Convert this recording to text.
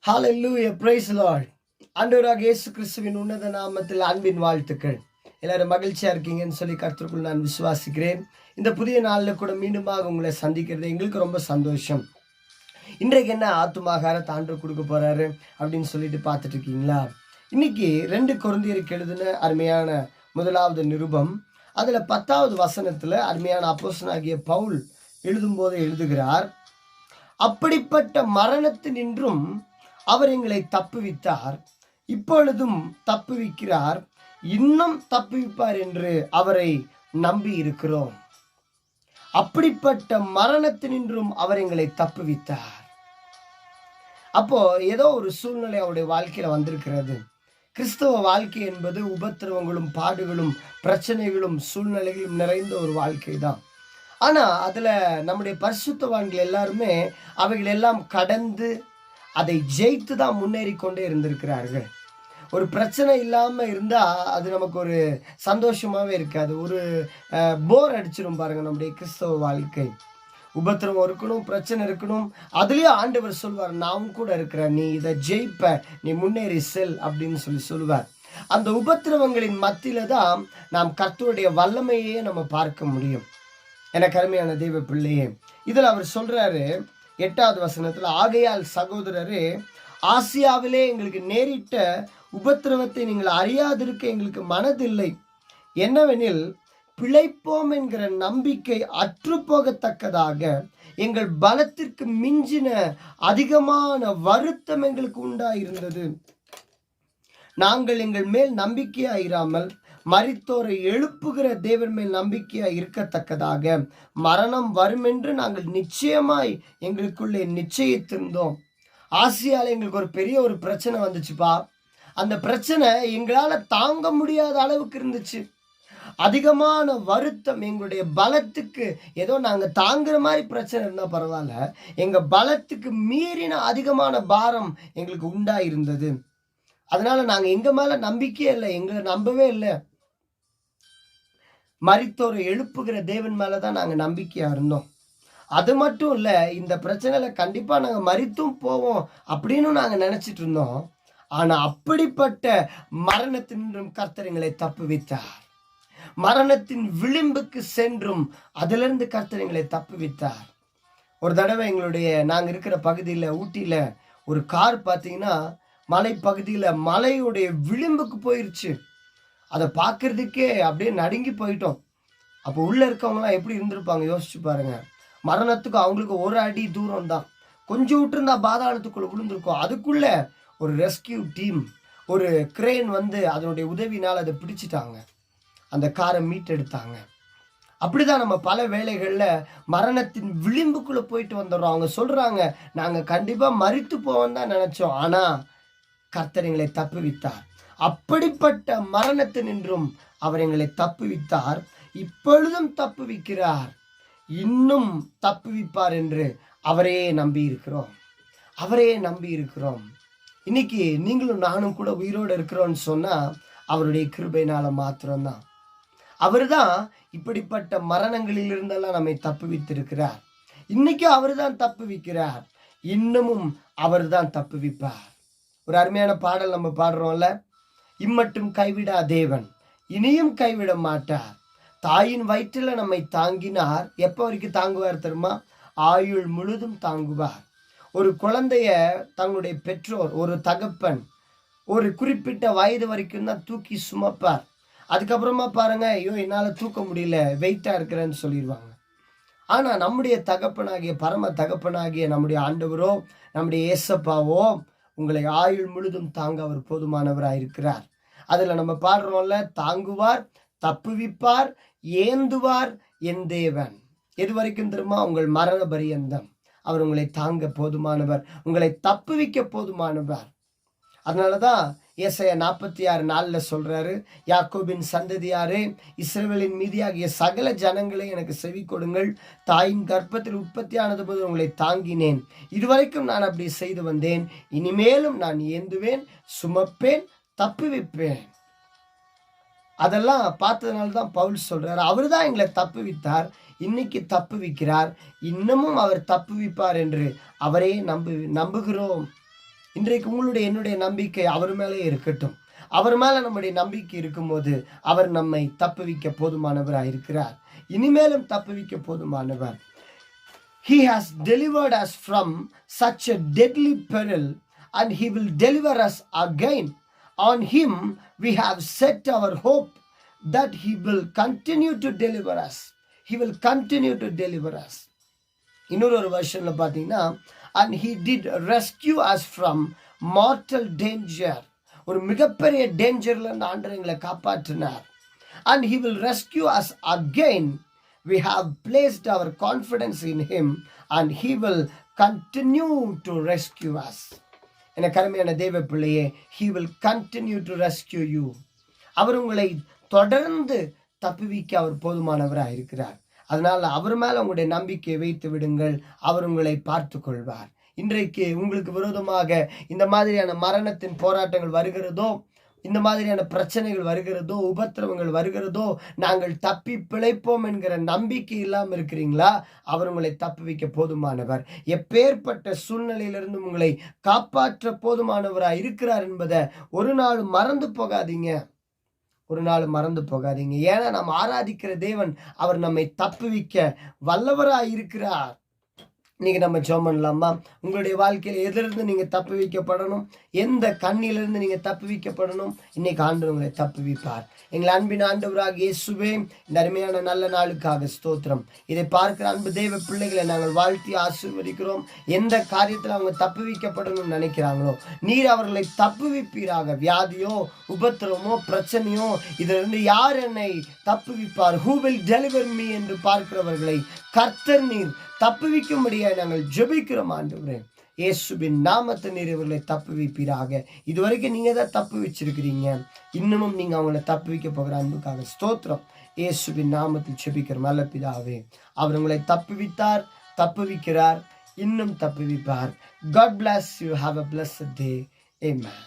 Hallelujah, praise the Lord. ஆண்டவராக இயேசு கிறிஸ்துவின் உன்னத நாமத்தில் அன்பின் வாழ்த்துக்கள். எல்லாரும் மகிழ்ச்சியா இருக்கீங்கன்னு சொல்லி கர்த்தருக்குள் நான் விசுவாசிக்கிறேன். இந்த புதிய நாளில் கூட மீண்டுமாக உங்களை சந்திக்கிறது எங்களுக்கு ரொம்ப சந்தோஷம். இன்றைக்கு என்ன ஆத்துமாகாரத்தை ஆண்டவர் கொடுக்க போறாரு அப்படின்னு சொல்லிட்டு பார்த்துட்டு இருக்கீங்களா? இன்னைக்கு 2 கொரிந்தியருக்கு எழுதின அருமையான முதலாவது நிருபம், அதுல 10வது வசனத்துல அருமையான அப்போஸ்தலனாகிய பவுல் எழுதும்போது எழுதுகிறார், அப்படிப்பட்ட மரணத்தினின்றும் அவர் எங்களை தப்புவித்தார், இப்பொழுதும் தப்புவிக்கிறார், இன்னும் தப்புவிப்பார் என்று அவரை நம்பி இருக்கிறோம். அப்படிப்பட்ட மரணத்தினின்றும் அவர் எங்களை தப்புவித்தார். அப்போ ஏதோ ஒரு சூழ்நிலை அவருடைய வாழ்க்கையில வந்திருக்கிறது. கிறிஸ்தவ வாழ்க்கை என்பது உபத்திரவங்களும் பாடுகளும் பிரச்சனைகளும் சூழ்நிலைகளும் நிறைந்த ஒரு வாழ்க்கை தான். ஆனா அதுல நம்முடைய பரிசுத்தவான்கள் எல்லாருமே அவைகள் எல்லாம் கடந்து அதை ஜெயித்து தான் முன்னேறி கொண்டே இருந்திருக்கிறார்கள். ஒரு பிரச்சனை இல்லாம இருந்தா அது நமக்கு ஒரு சந்தோஷமாவே இருக்காது. ஒரு போர் அடிச்சிடும் பாருங்க நம்முடைய கிறிஸ்தவ வாழ்க்கை. உபத்திரவம் இருக்கணும், பிரச்சனை இருக்கணும். அதுலயும் ஆண்டவர் சொல்வார், நான் கூட இருக்கிறேன், நீ இதை ஜெயிப்ப, நீ முன்னேறி செல் அப்படின்னு சொல்லுவார். அந்த உபத்திரவங்களின் மத்தியில தான் நாம் கர்த்தருடைய வல்லமையே நம்ம பார்க்க முடியும். எனக்கு அருமையான தெய்வ பிள்ளையே, இதுல அவர் சொல்றாரு 8வது வசனத்துல, ஆகையால் சகோதரரே, ஆசியாவிலே எங்களுக்கு நேரிட்ட உபத்திரவத்தை நீங்கள் அறியாதிருக்க எங்களுக்கு மனதில்லை. என்னவெனில், பிழைப்போம் என்கிற நம்பிக்கை அற்று போகத்தக்கதாக எங்கள் பலத்திற்கு மிஞ்சின அதிகமான வருத்தம் எங்களுக்கு உண்டாயிருந்தது. நாங்கள் எங்கள் மேல் நம்பிக்கையாயிராமல் மரித்தோரை எழுப்புகிற தேவன் மேல் நம்பிக்கையா இருக்கத்தக்கதாக மரணம் வரும் என்று நாங்கள் நிச்சயமாய் எங்களுக்குள்ளே நிச்சயித்திருந்தோம். ஆசியால எங்களுக்கு ஒரு பெரிய ஒரு பிரச்சனை வந்துச்சுப்பா. அந்த பிரச்சனை எங்களால தாங்க முடியாத அளவுக்கு இருந்துச்சு. அதிகமான வருத்தம், எங்களுடைய பலத்துக்கு, ஏதோ நாங்க தாங்குற மாதிரி பிரச்சனை இருந்தா பரவாயில்ல, எங்க பலத்துக்கு மீறின அதிகமான பாரம் எங்களுக்கு உண்டாயிருந்தது. அதனால நாங்க எங்க மேல நம்பிக்கையே இல்லை, எங்களை நம்பவே இல்லை. மரித்தோரை எழுப்புகிற தேவன் மேலதான் நாங்க நம்பிக்கையா இருந்தோம். அது மட்டும் இல்ல, இந்த பிரச்சனையில கண்டிப்பா நாங்க மரித்தும் போவோம் அப்படின்னு நாங்க நினைச்சிட்டு இருந்தோம். ஆனா அப்படிப்பட்ட மரணத்தின்றும் கர்த்தர் எங்களை தப்புவித்தார். மரணத்தின் விளிம்புக்கு சென்றும் அதிலிருந்து கர்த்தர் எங்களை தப்புவித்தார். ஒரு தடவை நாங்க இருக்கிற பகுதியில, ஊட்டியில ஒரு கார் பார்த்தீங்கன்னா மலைப்பகுதியில மலையுடைய விளிம்புக்கு போயிருச்சு. அதை பார்க்கறதுக்கே அப்படியே நடுங்கி போயிட்டோம். அப்போ உள்ள இருக்கவங்களாம் எப்படி இருந்திருப்பாங்க யோசிச்சு பாருங்க. மரணத்துக்கு அவங்களுக்கு 1 அடி தூரம் தான், கொஞ்சம் விட்டுருந்தா பாதாளத்துக்குள்ள விழுந்திருக்கும். அதுக்குள்ள ஒரு ரெஸ்கியூ டீம், ஒரு கிரேன் வந்து அதனுடைய உதவினால் அதை பிடிச்சிட்டாங்க, அந்த காரை மீட்டெடுத்தாங்க. அப்படிதான் நம்ம பல வேளைகள்ல மரணத்தின் விளிம்புக்குள்ள போயிட்டு வந்துடுறோம். அவங்க சொல்றாங்க, நாங்க கண்டிப்பா மரித்து போவோம் தான் நினைச்சோம், ஆனா கர்த்தர் எங்களை தப்புவித்தார். அப்படிப்பட்ட மரணத்தினின்றும் அவர் எங்களை தப்புவித்தார், இப்பொழுதும் தப்புவிக்கிறார், இன்னும் தப்புவிப்பார் என்று அவரே நம்பி இருக்கிறோம். அவரே நம்பி இருக்கிறோம். இன்னைக்கு நீங்களும் நானும் கூட உயிரோடு இருக்கிறோம்னு சொன்னா அவருடைய கிருபையினால மாத்திரம்தான். அவர் தான் இப்படிப்பட்ட மரணங்களில் இருந்தெல்லாம் நம்மை தப்புவித்திருக்கிறார். இன்னைக்கு அவர் தான் தப்புவிக்கிறார், இன்னமும் அவர் தான் தப்புவிப்பார். ஒரு அருமையான பாடல் நம்ம பாடுறோம்ல, இம்மட்டும் கைவிடா தேவன் இனியும் கைவிட மாட்டார், தாயின் வயிற்றில் நம்மை தாங்கினார், எப்போ வரைக்கும் தாங்குவார் தெரியுமா? ஆயுள் முழுதும் தாங்குவார். ஒரு குழந்தைய தங்களுடைய பெற்றோர், ஒரு தகப்பன் ஒரு குறிப்பிட்ட வயது வரைக்கும் தான் தூக்கி சுமப்பார். அதுக்கப்புறமா பாருங்க, ஐயோ என்னால் தூக்க முடியல, வெயிட்டா இருக்கிறேன்னு சொல்லிடுவாங்க. ஆனா நம்முடைய தகப்பனாகிய, பரம தகப்பனாகிய நம்முடைய ஆண்டவரோ, நம்முடைய ஏசப்பாவோ உங்களை ஆயுள் முழுதும் தாங்க அவர் போதுமானவராக இருக்கிறார். அதுல நம்ம பாடுறோம்ல, தாங்குவார், தப்புவிப்பார், ஏந்துவார் என் தேவன். எது வரைக்கும் தெரியுமா? உங்கள் மரண பரியந்தம் அவர் உங்களை தாங்க போதுமானவர், உங்களை தப்புவிக்க போதுமானவர். அதனாலதான் ஏசாயா 46:4 சொல்றாரு, யாக்கோபின் சந்ததியாரே, இஸ்ரவேலின் மீதியாகிய சகல ஜனங்களே எனக்கு செவி கொடுங்கள், தாயின் கர்ப்பத்தில் உற்பத்தியானது போது உங்களை தாங்கினேன், இதுவரைக்கும் நான் அப்படி செய்து வந்தேன், இனிமேலும் நான் ஏந்துவேன், சுமப்பேன், தப்புவிப்பேன். அதெல்லாம் பார்த்ததுனால தான் பவுல் சொல்றாரு, அவர் தான் எங்களை தப்புவித்தார், இன்னைக்கு தப்புவிக்கிறார், இன்னமும் அவர் தப்புவிப்பார் என்று அவரே நம்புகிறோம். இன்றைக்கு உங்களுடைய என்னுடைய நம்பிக்கை அவர் மேலே இருக்கட்டும். அவர் மேல நம்முடைய நம்பிக்கை இருக்கும்போது அவர் நம்மை தப்புவிக்க போதுமானவராக இருக்கிறார். இனிமேலும் தப்புவிக்க போதுமானவர். He has delivered us from such a deadly peril and he will deliver us again. On him we have set our hope that he will continue to deliver us. He will continue to deliver us. இன்னொரு வருஷன்ல பாத்தீங்கன்னா, and he did rescue us from mortal danger. ஒரு மிகப்பெரிய டேஞ்சர்ல இருந்து ஆண்டவர் எங்களை காப்பாற்றினார். And he will rescue us again. We have placed our confidence in him and he will continue to rescue us. என கருமையான தேவ பிள்ளையே, he will continue to rescue you. அவர் உங்களை தொடர்ந்து தப்புவிக்க அவர் போதுமானவராக இருக்கிறார். அதனால அவர் மேல உங்களுடைய நம்பிக்கையை வைத்து விடுங்கள். அவர் உங்களை பார்த்து கொள்வார். இன்றைக்கு உங்களுக்கு விரோதமாக இந்த மாதிரியான மரணத்தின் போராட்டங்கள் வருகிறதோ, இந்த மாதிரியான பிரச்சனைகள் வருகிறதோ, உபத்திரவங்கள் வருகிறதோ, நாங்கள் தப்பி பிழைப்போம் என்கிற நம்பிக்கை இல்லாமல் இருக்கிறீங்களா? அவர் உங்களை தப்புவிக்க போதுமானவர். எப்பேற்பட்ட சூழ்நிலையிலிருந்து உங்களை காப்பாற்ற போதுமானவராக இருக்கிறார் என்பதை ஒரு நாள் மறந்து போகாதீங்க. ஒரு நாள் மறந்து போகாதீங்க. ஏன்னா நாம் ஆராதிக்கிற தேவன் அவர் நம்மை தப்புவிக்க வல்லவராய் இருக்கிறார். இன்னைக்கு நம்ம ஜெபம் பண்ணலாமா? உங்களுடைய வாழ்க்கையில் எதிலிருந்து நீங்க தப்பு வைக்கப்படணும், எந்த கண்ணிலிருந்து நீங்க தப்பு வைக்கப்படணும், இன்னைக்கு ஆண்டவர் உங்களை தப்பு வைப்பார். எங்கள் அன்பின் ஆண்டவராக இயேசுவே, இந்த அருமையான நல்ல நாளுக்காக ஸ்தோத்திரம். இதை பார்க்கிற அன்பு தேவ பிள்ளைகளை நாங்கள் வாழ்த்தி ஆசீர்வதிக்கிறோம். எந்த காரியத்தில் அவங்க தப்பு வைக்கப்படணும்னு நினைக்கிறாங்களோ நீர் அவர்களை தப்பு வைப்பீராக. வியாதியோ உபத்திரமோ பிரச்சனையோ இதிலிருந்து யார் என்னை தப்பு வைப்பார், who will deliver me என்று பார்க்கிறவர்களை கர்த்தர் நீர் தப்புவிக்கும்படியாக நாங்கள் ஜெபிக்கிறோம் ஆண்டவரே. இயேசுவின் நாமத்தை நீர் இவர்களை தப்புவிப்பீராக. இதுவரைக்கும் நீங்க தான் தப்பு வச்சிருக்கிறீங்க, இன்னமும் நீங்க அவங்களை தப்புவிக்க போகிற அன்புக்காக ஸ்தோத்திரம். இயேசுவின் நாமத்தில் ஜெபிக்கிறோம் நல்ல பிதாவே. அவர் உங்களை தப்புவித்தார், தப்புவிக்கிறார், இன்னும் தப்புவிப்பார். God bless you. Have a blessed day. Amen.